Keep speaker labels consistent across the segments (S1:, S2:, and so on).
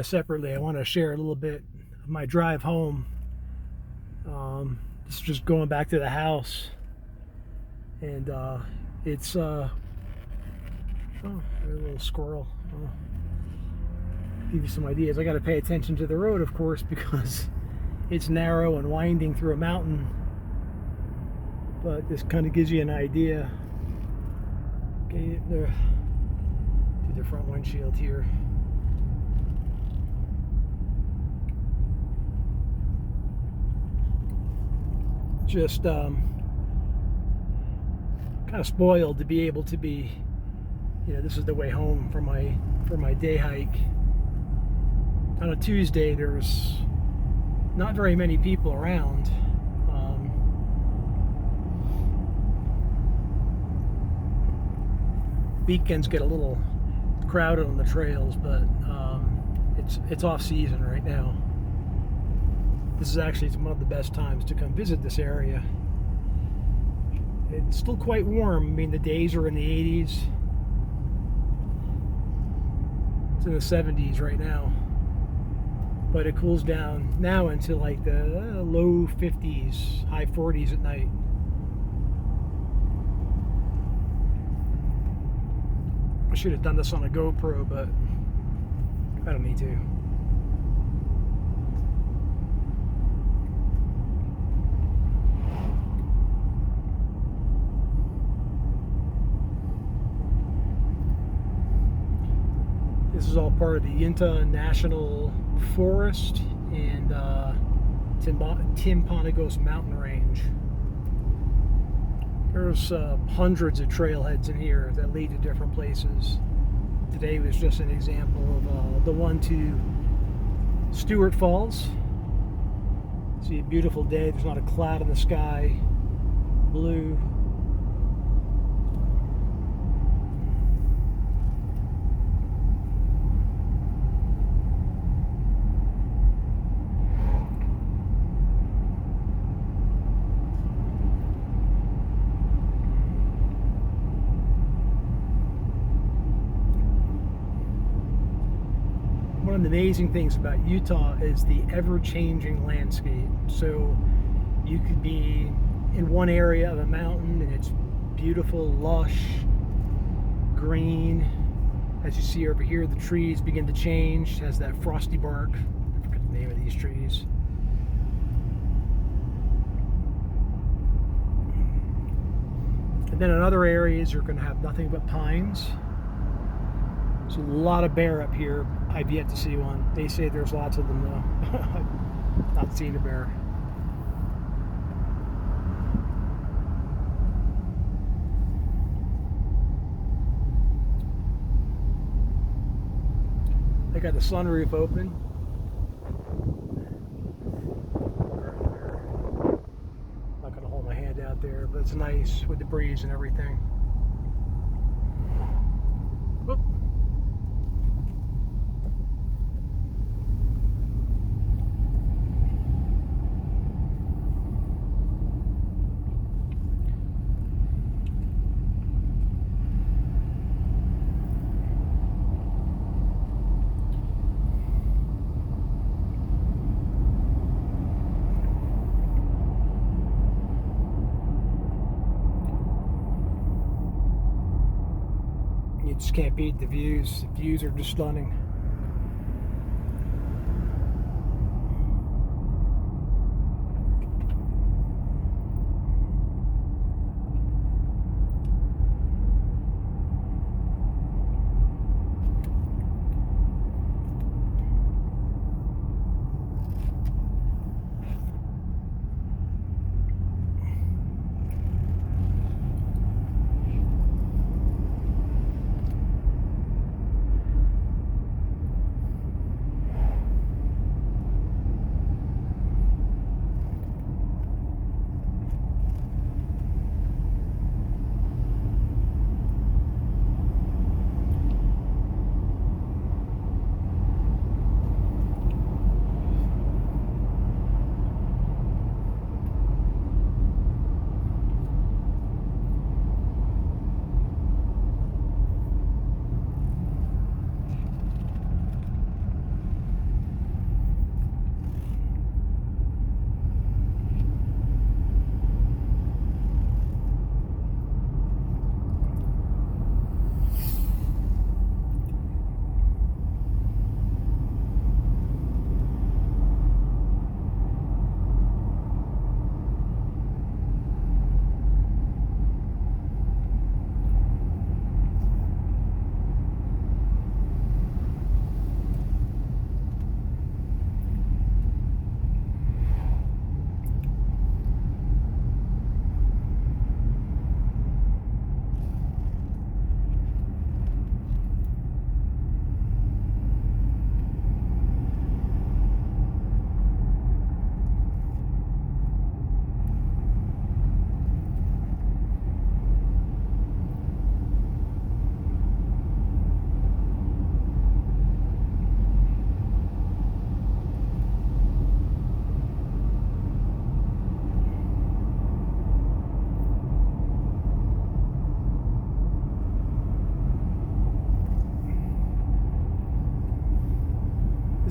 S1: separately, I want to share a little bit of my drive home. This is just going back to the house, and it's oh, there's a little squirrel. Oh, give you some ideas. I got to pay attention to the road, of course, because it's narrow and winding through a mountain. But this kind of gives you an idea. Okay, to the front windshield here. Just kind of spoiled to be able to be, this is the way home for my day hike. On a Tuesday, there's not very many people around. Weekends get a little crowded on the trails, but it's off season right now. This is actually one of the best times to come visit this area. It's still quite warm. I mean, the days are in the 80s. It's in the 70s right now. But it cools down now into like the low 50s, high 40s at night. I should have done this on a GoPro, but I don't need to. This is all part of the Uintah National Forest and Timpanogos Mountain Range. There's hundreds of trailheads in here that lead to different places. Today was just an example of the one to Stewart Falls. See a beautiful day. There's not a cloud in the sky. Blue. One of the amazing things about Utah is the ever-changing landscape. So you could be in one area of a mountain and it's beautiful, lush, green. As you see over here, the trees begin to change. It has that frosty bark. I forget the name of these trees. And then in other areas, you're going to have nothing but pines. There's a lot of bear up here. I've yet to see one. They say there's lots of them though. I've not seen a bear. I got the sunroof open. I'm not gonna hold my hand out there, but it's nice with the breeze and everything. Whoop. You just can't beat the views. The views are just stunning.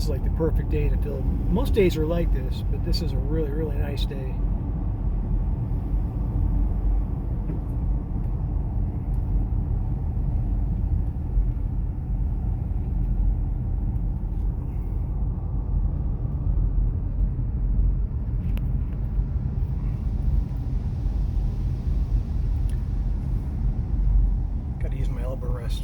S1: is like the perfect day to film. Most days are like this, but this is a really, really nice day. Gotta use my elbow rest.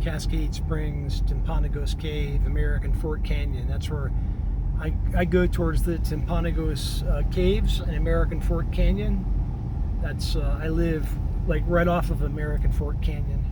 S1: Cascade Springs, Timpanogos Cave, American Fort Canyon. That's where I go towards the Timpanogos Caves and American Fort Canyon. That's I live like right off of American Fort Canyon.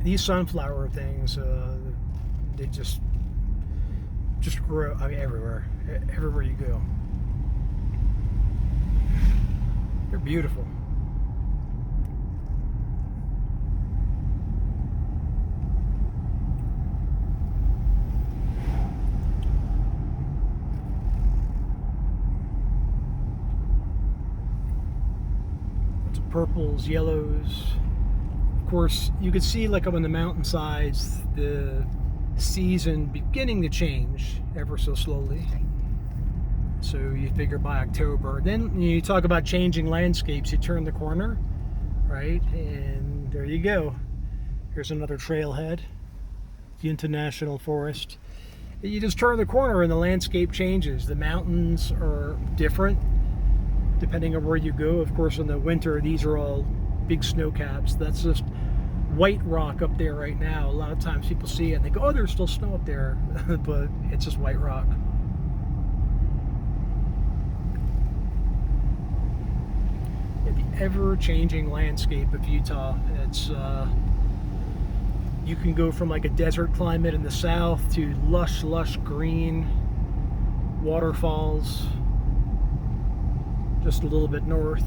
S1: These sunflower things, they just grow, I mean, everywhere you go. They're beautiful. Lots of purples, yellows. Of course, you can see like up on the mountainsides, the season beginning to change ever so slowly. So you figure by October. Then you talk about changing landscapes. You turn the corner, right? And there you go. Here's another trailhead, the Uintah National Forest. You just turn the corner and the landscape changes. The mountains are different depending on where you go. Of course, in the winter, these are all big snow caps. That's just white rock up there right now. A lot of times people see it and they go, oh, there's still snow up there. But it's just white rock. The ever-changing landscape of Utah. It's you can go from like a desert climate in the south to lush green waterfalls just a little bit north.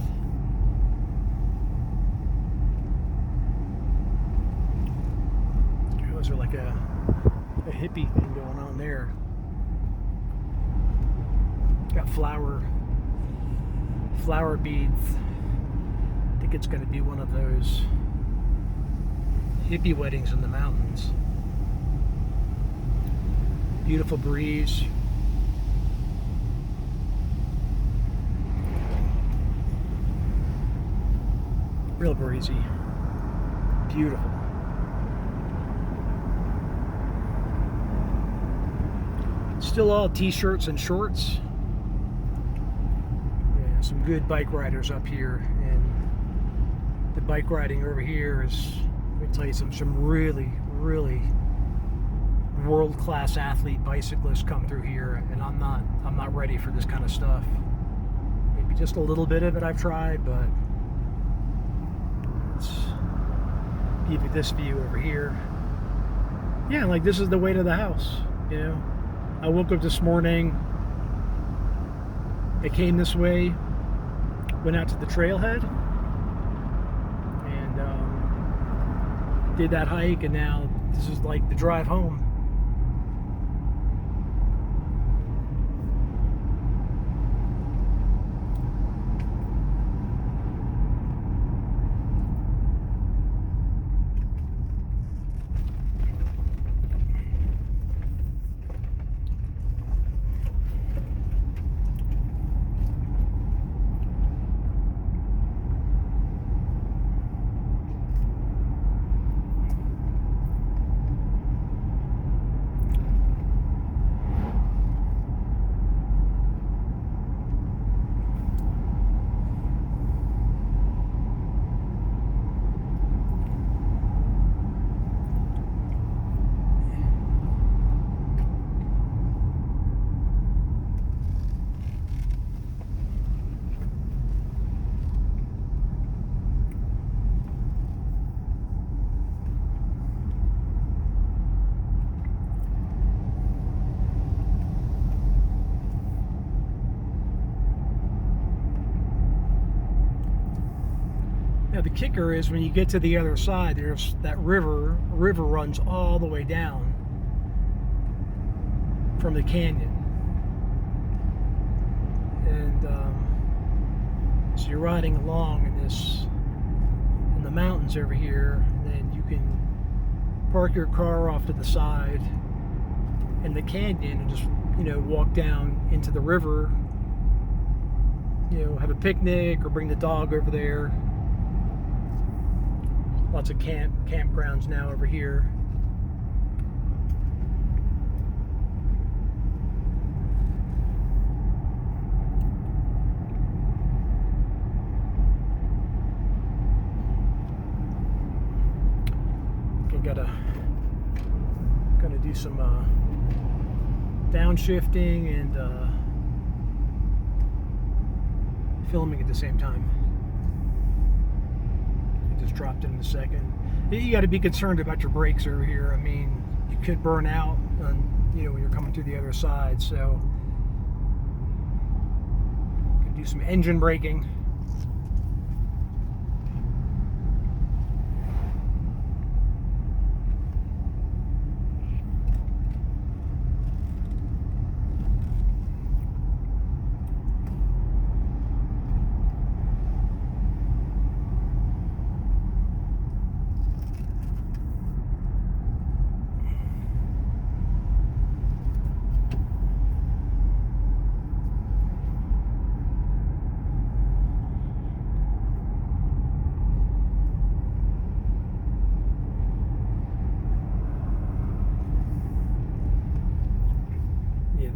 S1: Those are like a hippie thing going on there. Got flower beads. I think it's going to be one of those hippie weddings in the mountains. Beautiful breeze. Real breezy. Beautiful. Still all t-shirts and shorts. Yeah, some good bike riders up here, and the bike riding over here is, let me tell you, some really world-class athlete bicyclists come through here, and I'm not ready for this kind of stuff. Maybe just a little bit of it I've tried, but it's give you this view over here. Yeah, like this is the way to the house, you know. I woke up this morning, I came this way, went out to the trailhead, and did that hike, and now this is like the drive home. Now the kicker is when you get to the other side, there's that river. A river runs all the way down from the canyon, and so you're riding along in the mountains over here. And then you can park your car off to the side in the canyon and just, you know, walk down into the river. You know, have a picnic or bring the dog over there. Lots of campgrounds now over here. Gotta do some downshifting and filming at the same time. Just dropped in a second. You got to be concerned about your brakes over here. I mean, you could burn out on, you know, when you're coming through the other side. So, you can do some engine braking.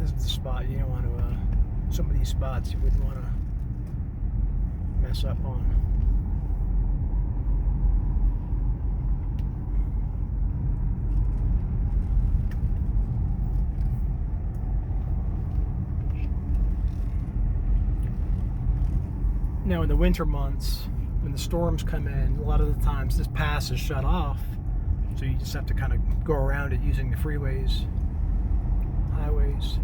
S1: This is the spot you don't want to, some of these spots you wouldn't want to mess up on. Now in the winter months, when the storms come in, a lot of the times this pass is shut off, so you just have to kind of go around it using the freeways, highways.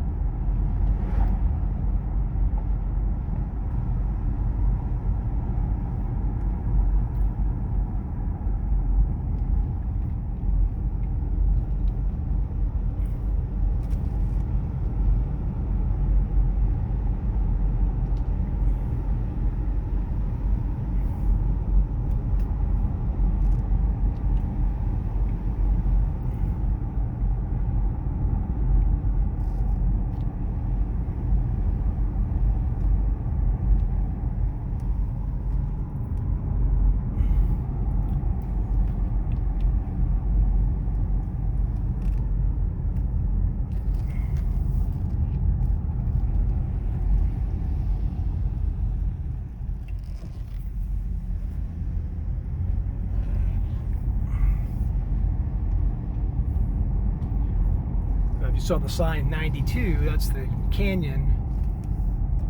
S1: If you saw the sign 92, that's the canyon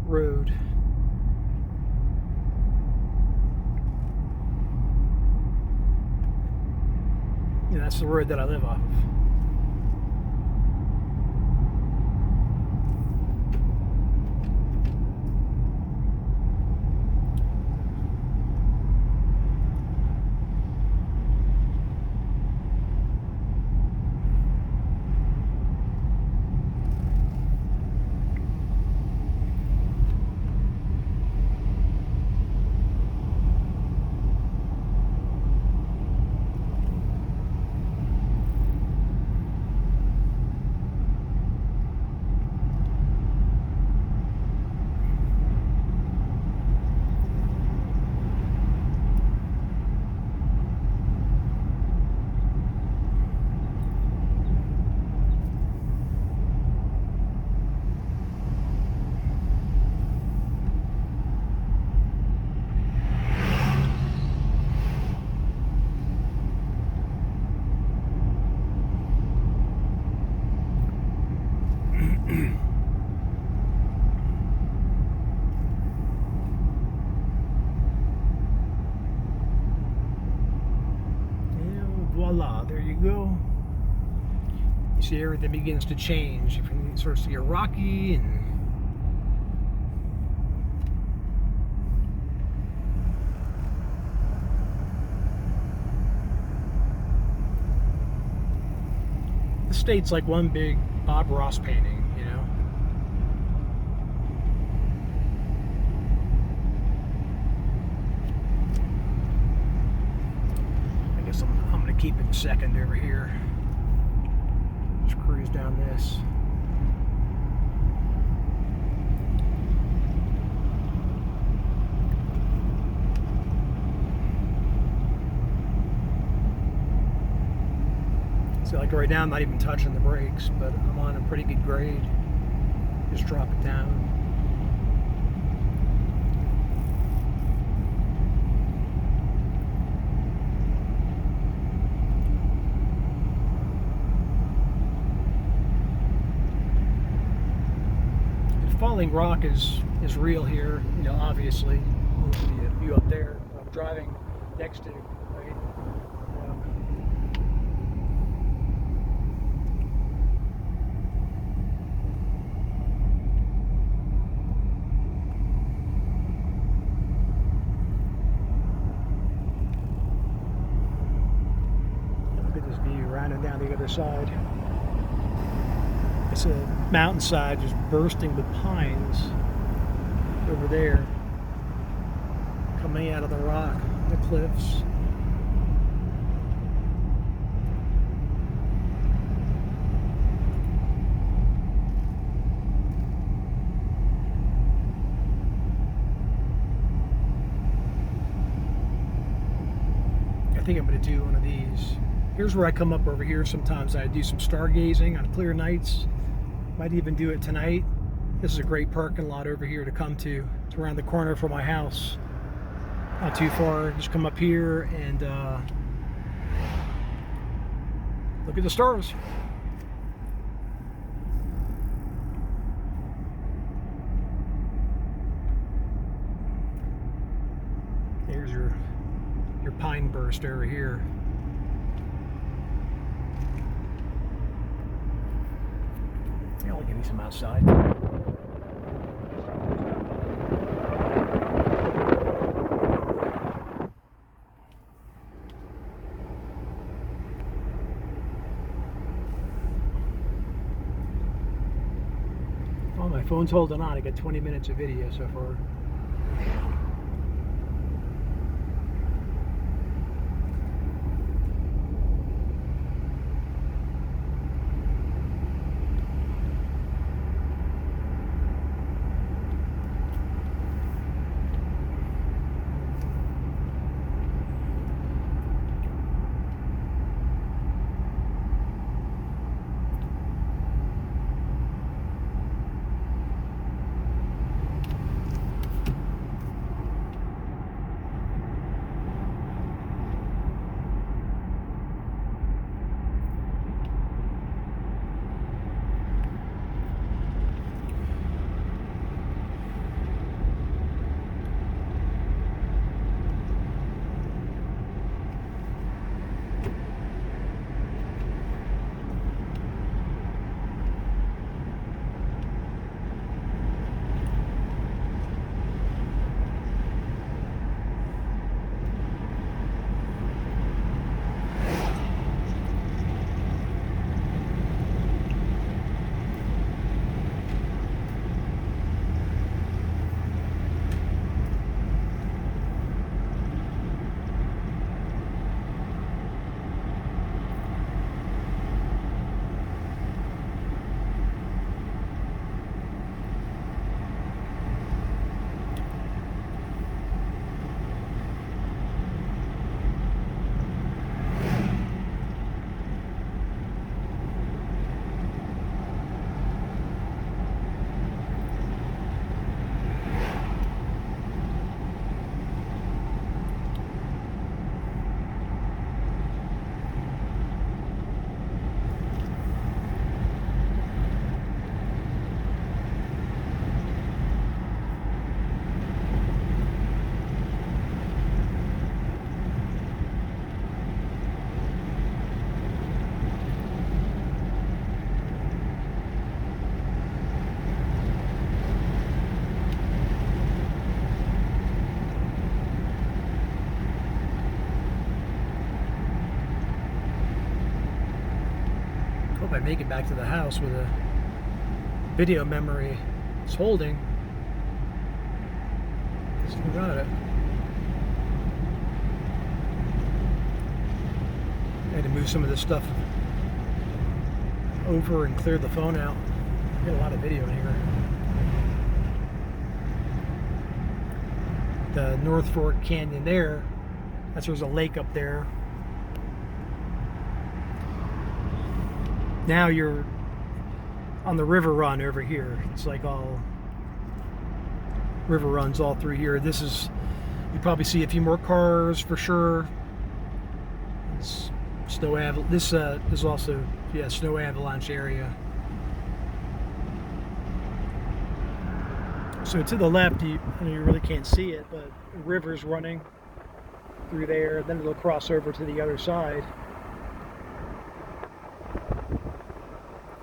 S1: road. Yeah, that's the road that I live off of. Voila, there you go. You see everything begins to change. It starts to get rocky and the state's like one big Bob Ross painting, you know. I guess I'm gonna keep it second over here. Just cruise down this. So like right now I'm not even touching the brakes, but I'm on a pretty good grade. Just drop it down. Falling rock is real here, you know, obviously. The view up there I'm driving next to, right? Look at this view, rounding down the other side. It's a mountainside just bursting with pines over there, coming out of the rock, the cliffs. I think I'm going to do one of these. Here's where I come up over here. Sometimes I do some stargazing on clear nights. Might even do it tonight. This is a great parking lot over here to come to. It's around the corner from my house. Not too far. Just come up here and look at the stars. There's your pine burst over here. I'll give you some outside. Oh, my phone's holding on. I got 20 minutes of video so far. I make it back to the house with a video memory it's holding. Just got it. I had to move some of this stuff over and clear the phone out. Got a lot of video in here. The North Fork Canyon there's a lake up there. Now you're on the river run over here. It's like all river runs all through here. This is, you probably see a few more cars for sure. It's this is also, yeah, snow avalanche area. So to the left, you really can't see it, but the river's running through there. Then it'll cross over to the other side.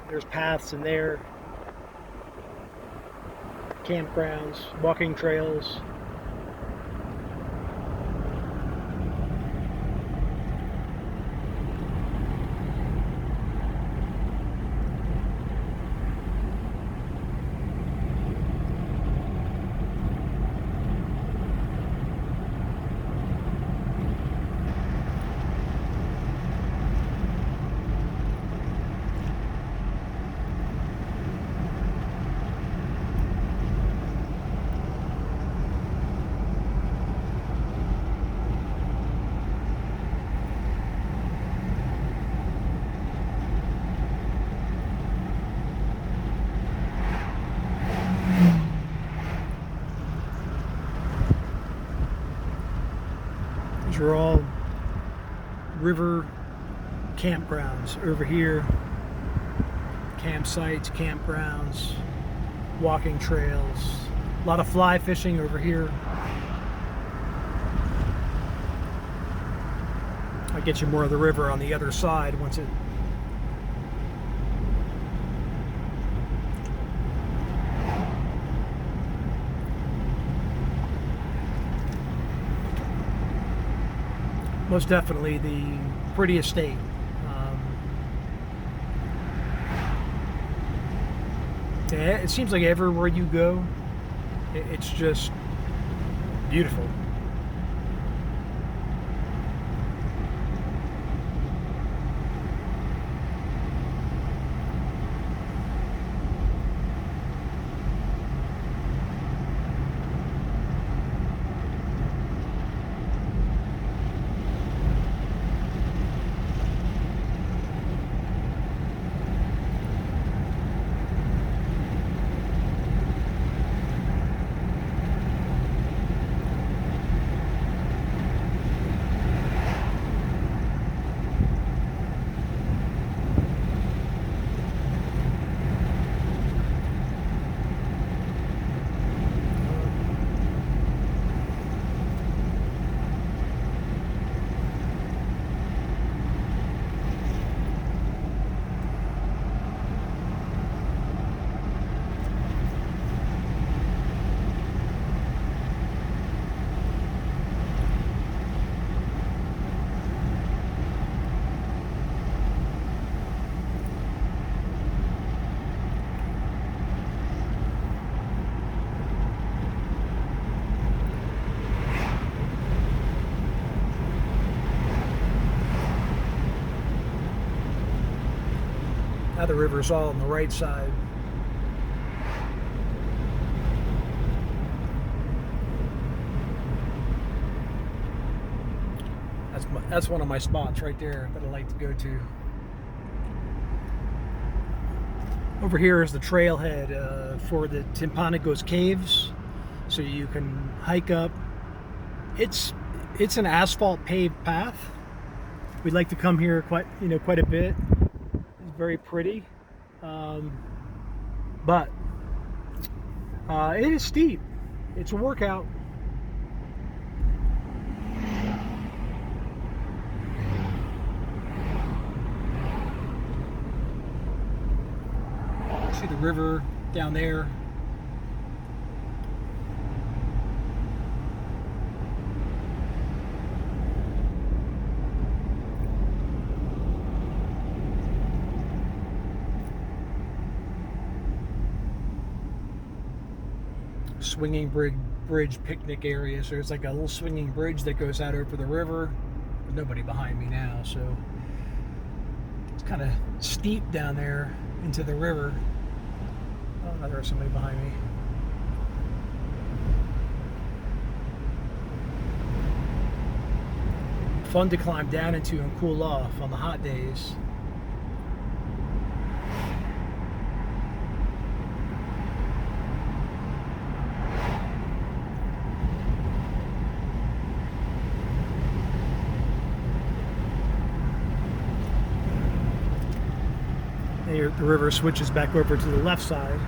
S1: There's paths in there, campgrounds, walking trails. These are all river campgrounds over here. Campsites, campgrounds, walking trails. A lot of fly fishing over here. I'll get you more of the river on the other side once it. Most definitely the prettiest state. Yeah, it seems like everywhere you go, it's just beautiful. Now the river's all on the right side. That's one of my spots right there that I like to go to. Over here is the trailhead for the Timpanogos Caves, so you can hike up. It's an asphalt paved path. We'd like to come here quite a bit. It's very pretty, but it is steep. It's a workout. See the river down there. swinging bridge picnic area. So there's like a little swinging bridge that goes out over the river. There's nobody behind me now, so it's kind of steep down there into the river. Oh no, there's somebody behind me. Fun to climb down into and cool off on the hot days. The river switches back over to the left side.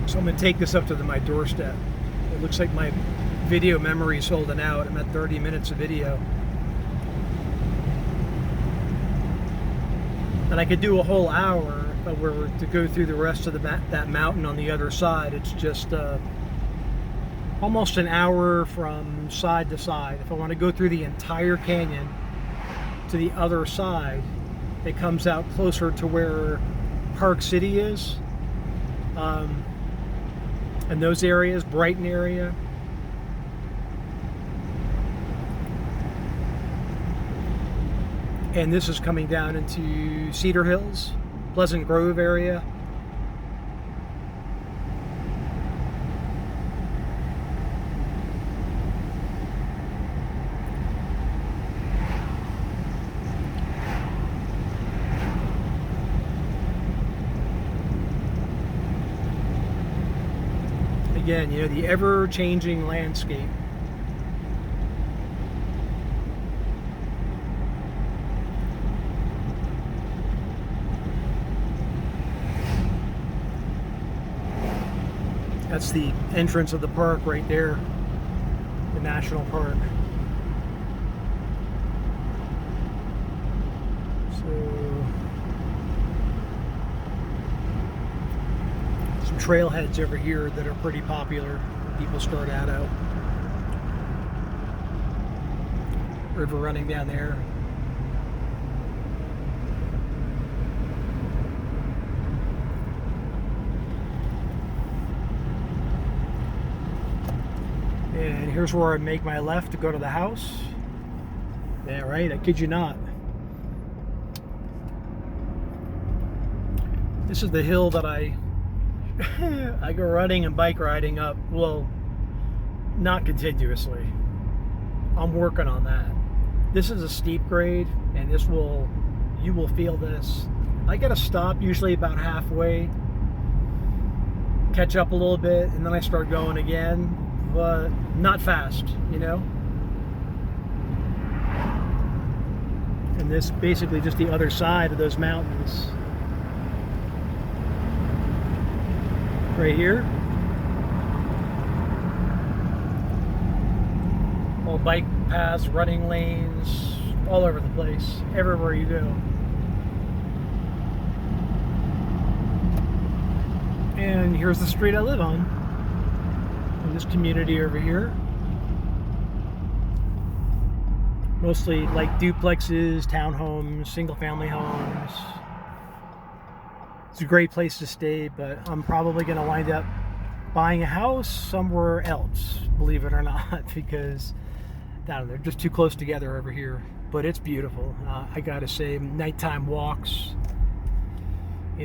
S1: So I'm going to take this up to my doorstep. It looks like my video memory is holding out. I'm at 30 minutes of video. And I could do a whole hour if I were to go through the rest of that mountain on the other side. It's just almost an hour from side to side. If I want to go through the entire canyon to the other side, it comes out closer to where Park City is. And those areas, Brighton area. And this is coming down into Cedar Hills, Pleasant Grove area. Again, you know, the ever-changing landscape. That's the entrance of the park right there, the national park. Trailheads over here that are pretty popular. People start out. River running down there. And here's where I make my left to go to the house. Yeah, right, I kid you not. This is the hill that I go running and bike riding up. Well, not continuously. I'm working on that. This is a steep grade, and you will feel this. I gotta stop usually about halfway, catch up a little bit, and then I start going again, but not fast, you know? And this basically just the other side of those mountains. Right here. All bike paths, running lanes, all over the place, everywhere you go. And here's the street I live on, in this community over here. Mostly like duplexes, townhomes, single-family homes. It's a great place to stay, but I'm probably going to wind up buying a house somewhere else, believe it or not, because down they're just too close together over here. But it's beautiful. I gotta say, nighttime walks